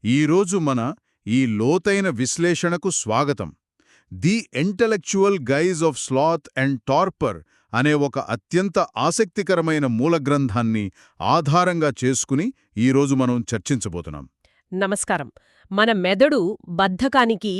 ఈరోజు మన ఈ లోతైన విశ్లేషణకు స్వాగతం. The intellectual guise of sloth and torpor అనే ఒక అత్యంత ఆసక్తికరమైన మూలగ్రంథాన్ని ఆధారంగా చేసుకుని ఈరోజు మనం చర్చించబోతున్నాం. నమస్కారం. మన మెదడు బద్ధకానికి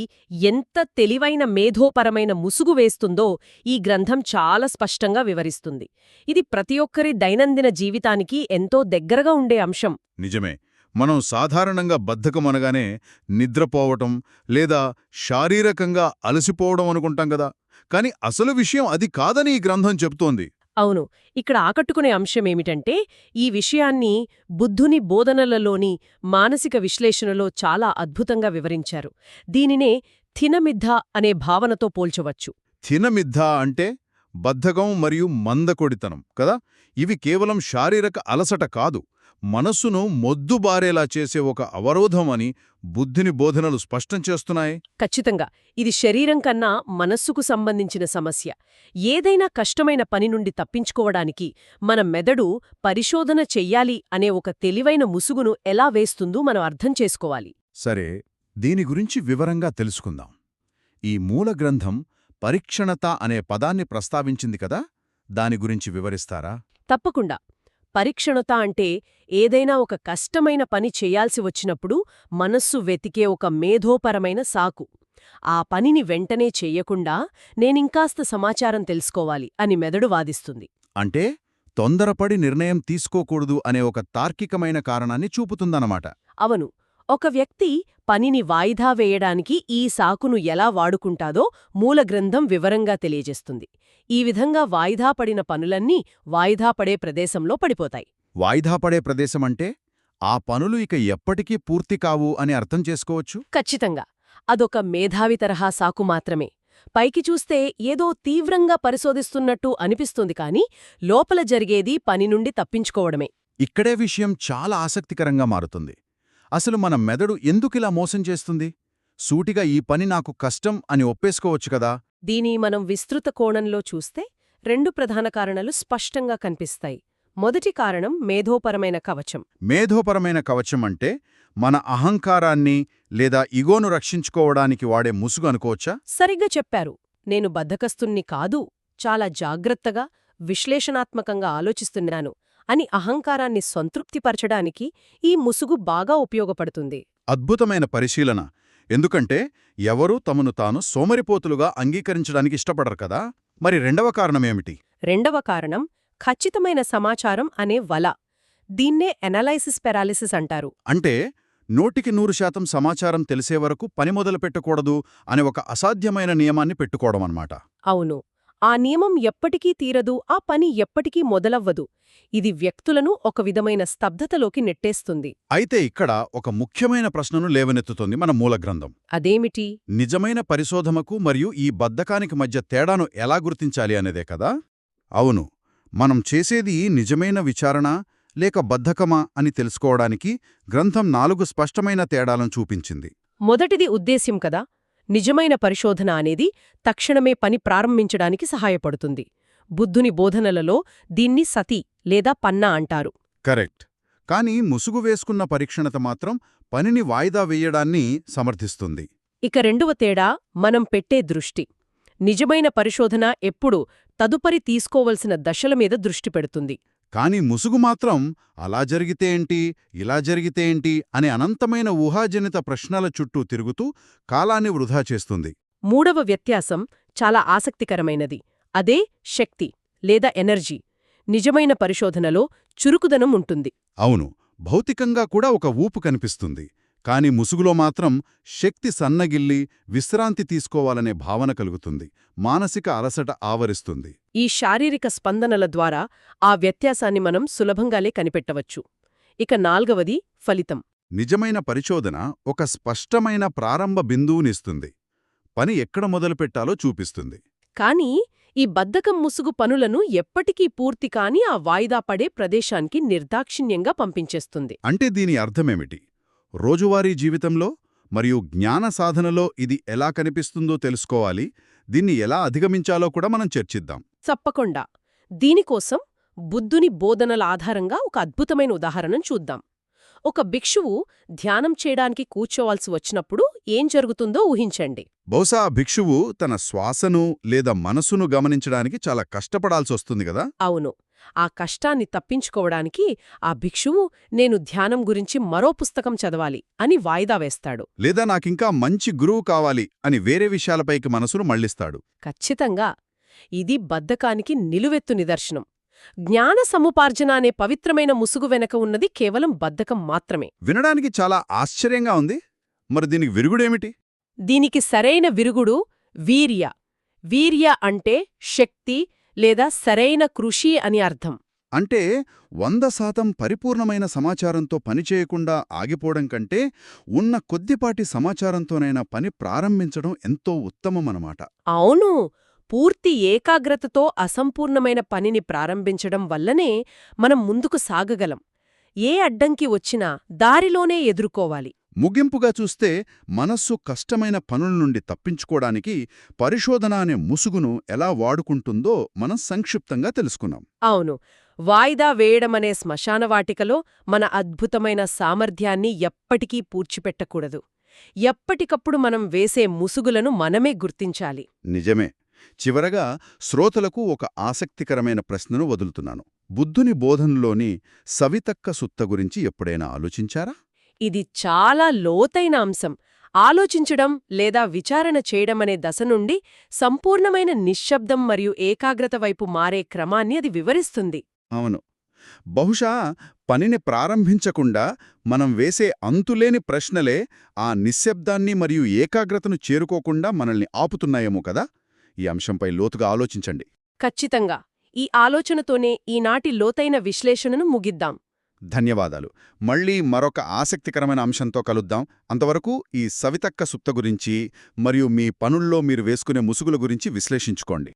ఎంత తెలివైన మేధోపరమైన ముసుగు వేస్తుందో ఈ గ్రంథం చాలా స్పష్టంగా వివరిస్తుంది. ఇది ప్రతి ఒక్కరి దైనందిన జీవితానికి ఎంతో దగ్గరగా ఉండే అంశం. నిజమే. మనం సాధారణంగా బద్ధకమనగానే నిద్రపోవటం లేదా శారీరకంగా అలసిపోవడం అనుకుంటాం కదా. కాని అసలు విషయం అది కాదని ఈ గ్రంథం చెబుతోంది. అవును. ఇక్కడ ఆకట్టుకునే అంశమేమిటంటే ఈ విషయాన్ని బుద్ధుని బోధనలలోని మానసిక విశ్లేషణలో చాలా అద్భుతంగా వివరించారు. దీనినే థినమిద్ధ అనే భావనతో పోల్చవచ్చు. థినమిద్ధ అంటే బద్ధకం మరియు మందకొడితనం కదా. ఇవి కేవలం శారీరక అలసట కాదు, మనస్సును మొద్దుబారేలా చేసే ఒక అవరోధం అని బుద్ధుని బోధనలు స్పష్టం చేస్తున్నాయి. ఖచ్చితంగా ఇది శరీరం కన్నా మనస్సుకు సంబంధించిన సమస్య. ఏదైనా కష్టమైన పని నుండి తప్పించుకోవడానికి మన మెదడు పరిశోధన చెయ్యాలి అనే ఒక తెలివైన ముసుగును ఎలా వేస్తుందో మనం అర్థం చేసుకోవాలి. సరే, దీని గురించి వివరంగా తెలుసుకుందాం. ఈ మూల గ్రంథం పరీక్షణత అనే పదాన్ని ప్రస్తావించింది కదా, దాని గురించి వివరిస్తారా? తప్పకుండా. పరీక్షణత అంటే ఏదైనా ఒక కష్టమైన పని చేయాల్సి వచ్చినప్పుడు మనస్సు వెతికే ఒక మేధోపరమైన సాకు. ఆ పనిని వెంటనే చెయ్యకుండా నేనింకాస్త సమాచారం తెలుసుకోవాలి అని మెదడు వాదిస్తుంది. అంటే తొందరపడి నిర్ణయం తీసుకోకూడదు అనే ఒక తార్కికమైన కారణాన్ని చూపుతుందన్నమాట. అవును. ఒక వ్యక్తి పనిని వాయిదా వేయడానికి ఈ సాకును ఎలా వాడుకుంటాదో మూలగ్రంథం వివరంగా తెలియజేస్తుంది. ఈ విధంగా వాయిదా పడిన పనులన్నీ వాయిదా పడే ప్రదేశంలో పడిపోతాయి. వాయిదా పడే ప్రదేశమంటే ఆ పనులు ఇక ఎప్పటికీ పూర్తి కావు అని అర్థం చేసుకోవచ్చు. ఖచ్చితంగా. అదొక మేధావి తరహా సాకు మాత్రమే. పైకి చూస్తే ఏదో తీవ్రంగా పరిశోధిస్తున్నట్టు అనిపిస్తుంది కాని లోపల జరిగేది పని నుండి తప్పించుకోవడమే. ఇక్కడే విషయం చాలా ఆసక్తికరంగా మారుతుంది. అసలు మన మెదడు ఎందుకిలా మోసం చేస్తుంది? సూటిగా ఈ పని నాకు కష్టం అని ఒప్పేసుకోవచ్చు కదా. దీని మనం విస్తృత కోణంలో చూస్తే 2 ప్రధాన కారణాలు స్పష్టంగా కనిపిస్తాయి. మొదటి కారణం మేధోపరమైన కవచం. మేధోపరమైన కవచం అంటే మన అహంకారాన్ని లేదా ఇగోను రక్షించుకోవడానికి వాడే ముసుగు అనుకోవచ్చా? సరిగ్గా చెప్పారు. నేను బద్ధకస్తుణ్ణి కాదు, చాలా జాగ్రత్తగా విశ్లేషణాత్మకంగా ఆలోచిస్తున్నాను అని అహంకారాన్ని సంతృప్తిపరచడానికి ఈ ముసుగు బాగా ఉపయోగపడుతుంది. అద్భుతమైన పరిశీలన. ఎందుకంటే ఎవరూ తమను తాను సోమరిపోతులుగా అంగీకరించడానికి ఇష్టపడరు కదా. మరి రెండవ కారణమేమిటి? రెండవ కారణం ఖచ్చితమైన సమాచారం అనే వల. దీన్నే ఎనాలైసిస్ పెరాలిసిస్ అంటారు. అంటే 100% సమాచారం తెలిసే వరకు పని మొదలుపెట్టకూడదు అనే ఒక అసాధ్యమైన నియమాన్ని పెట్టుకోవడమన్నమాట. అవును. ఆ నియమం ఎప్పటికీ తీరదు, ఆ పని ఎప్పటికీ మొదలవ్వదు. ఇది వ్యక్తులను ఒక విధమైన స్తబ్దతలోకి నెట్టేస్తుంది. అయితే ఇక్కడ ఒక ముఖ్యమైన ప్రశ్నను లేవనెత్తుతోంది మన మూలగ్రంథం. అదేమిటి? నిజమైన పరిశోధనకు మరియు ఈ బద్ధకానికి మధ్య తేడాను ఎలా గుర్తించాలి అనేదే కదా. అవును, మనం చేసేది నిజమైన విచారణ లేక బద్ధకమా అని తెలుసుకోవడానికి గ్రంథం 4 స్పష్టమైన తేడాలను చూపించింది. మొదటిది ఉద్దేశ్యం కదా. నిజమైన పరిశోధన అనేది తక్షణమే పని ప్రారంభించడానికి సహాయపడుతుంది. బుద్ధుని బోధనలలో దీన్ని సతి లేదా పన్నా అంటారు. కరెక్ట్. కానీ ముసుగు వేసుకున్న పరీక్షణత మాత్రం పనిని వాయిదా వేయడాన్ని సమర్థిస్తుంది. ఇక రెండవ తేడా మనం పెట్టే దృష్టి. నిజమైన పరిశోధన ఎప్పుడూ తదుపరి తీసుకోవలసిన దశల మీద దృష్టి పెడుతుంది. కాని ముసుగు మాత్రం అలా జరిగితే ఏంటి, ఇలా జరిగితే ఏంటి అనే అనంతమైన ఊహాజనిత ప్రశ్నల చుట్టూ తిరుగుతూ కాలాన్ని వృధా చేస్తుంది. మూడవ వ్యత్యాసం చాలా ఆసక్తికరమైనది. అదే శక్తి లేదా ఎనర్జీ. నిజమైన పరిశోధనలో చురుకుదనం ఉంటుంది. అవును, భౌతికంగా కూడా ఒక ఊపు కనిపిస్తుంది. కాని ముసుగులో మాత్రం శక్తి సన్నగిల్లి విశ్రాంతి తీసుకోవాలనే భావన కలుగుతుంది. మానసిక అలసట ఆవరిస్తుంది. ఈ శారీరక స్పందనల ద్వారా ఆ వ్యత్యాసాన్ని మనం సులభంగాలే కనిపెట్టవచ్చు. ఇక నాల్గవది ఫలితం. నిజమైన పరిశోధన ఒక స్పష్టమైన ప్రారంభ బిందువునిస్తుంది. పని ఎక్కడ మొదలుపెట్టాలో చూపిస్తుంది. కానీ ఈ బద్ధకం ముసుగు పనులను ఎప్పటికీ పూర్తి కాని ఆ వాయిదా పడే ప్రదేశానికి నిర్దాక్షిణ్యంగా పంపించేస్తుంది. అంటే దీని అర్థమేమిటి? రోజువారీ జీవితంలో మరియు జ్ఞాన సాధనలో ఇది ఎలా కనిపిస్తుందో తెలుసుకోవాలి. దీన్ని ఎలా అధిగమించాలో కూడా మనం చర్చిద్దాం. తప్పకుండా. దీనికోసం బుద్ధుని బోధనల ఆధారంగా ఒక అద్భుతమైన ఉదాహరణను చూద్దాం. ఒక భిక్షువు ధ్యానం చేయడానికి కూర్చోవాల్సి వచ్చినప్పుడు ఏం జరుగుతుందో ఊహించండి. బహుశా ఆ భిక్షువు తన శ్వాసను లేదా మనసును గమనించడానికి చాలా కష్టపడాల్సొస్తుంది గదా. అవును. ఆ కష్టాన్ని తప్పించుకోవడానికి ఆ భిక్షువు నేను ధ్యానం గురించి మరో పుస్తకం చదవాలి అని వాయిదా వేస్తాడు. లేదా నాకింకా మంచి గురువు కావాలి అని వేరే విషయాలపైకి మనసును మళ్లిస్తాడు. ఖచ్చితంగా. ఇది బద్ధకానికి నిలువెత్తు నిదర్శనం. జ్ఞాన సముపార్జన అనే పవిత్రమైన ముసుగు వెనక ఉన్నది కేవలం బద్ధకం మాత్రమే. వినడానికి చాలా ఆశ్చర్యంగా ఉంది. మరి దీనికి విరుగుడేమిటి? దీనికి సరైన విరుగుడు వీర్య. వీర్య అంటే శక్తి లేదా సరైన కృషి అని అర్థం. అంటే 100% పరిపూర్ణమైన సమాచారంతో పనిచేయకుండా ఆగిపోవడం కంటే ఉన్న కొద్దిపాటి సమాచారంతోనైనా పని ప్రారంభించడం ఎంతో ఉత్తమమన్నమాట. అవును. పూర్తి ఏకాగ్రతతో అసంపూర్ణమైన పనిని ప్రారంభించడం వల్లనే మనం ముందుకు సాగగలం. ఏ అడ్డంకి వచ్చినా దారిలోనే ఎదుర్కోవాలి. ముగింపుగా చూస్తే మనస్సు కష్టమైన పనుల నుండి తప్పించుకోవడానికి పరిశోధన అనే ముసుగును ఎలా వాడుకుంటుందో మనం సంక్షిప్తంగా తెలుసుకున్నాం. అవును. వాయిదా వేయడమనే శ్మశానవాటికలో మన అద్భుతమైన సామర్థ్యాన్ని ఎప్పటికీ పూడ్చిపెట్టకూడదు. ఎప్పటికప్పుడు మనం వేసే ముసుగులను మనమే గుర్తించాలి. నిజమే. చివరగా శ్రోతలకు ఒక ఆసక్తికరమైన ప్రశ్నను వదులుతున్నాను. బుద్ధుని బోధనలోని సవితక్క సుత్త గురించి ఎప్పుడైనా ఆలోచించారా? ఇది చాలా లోతైన అంశం. ఆలోచించడం లేదా విచారణ చేయడమనే దశ నుండి సంపూర్ణమైన నిశ్శబ్దం మరియు ఏకాగ్రత వైపు మారే క్రమాన్ని అది వివరిస్తుంది. అవును. బహుశా పనిని ప్రారంభించకుండా మనం వేసే అంతులేని ప్రశ్నలే ఆ నిశ్శబ్దాన్ని మరియు ఏకాగ్రతను చేరుకోకుండా మనల్ని ఆపుతున్నాయేమో కదా. ఈ అంశంపై లోతుగా ఆలోచించండి. ఖచ్చితంగా. ఈ ఆలోచనతోనే ఈనాటి లోతైన విశ్లేషణను ముగిద్దాం. ధన్యవాదాలు. మళ్ళీ మరొక ఆసక్తికరమైన అంశంతో కలుద్దాం. అంతవరకు ఈ సవితక్క సుత్త గురించి మరియు మీ పనుల్లో మీరు వేసుకునే ముసుగుల గురించి విశ్లేషించుకోండి.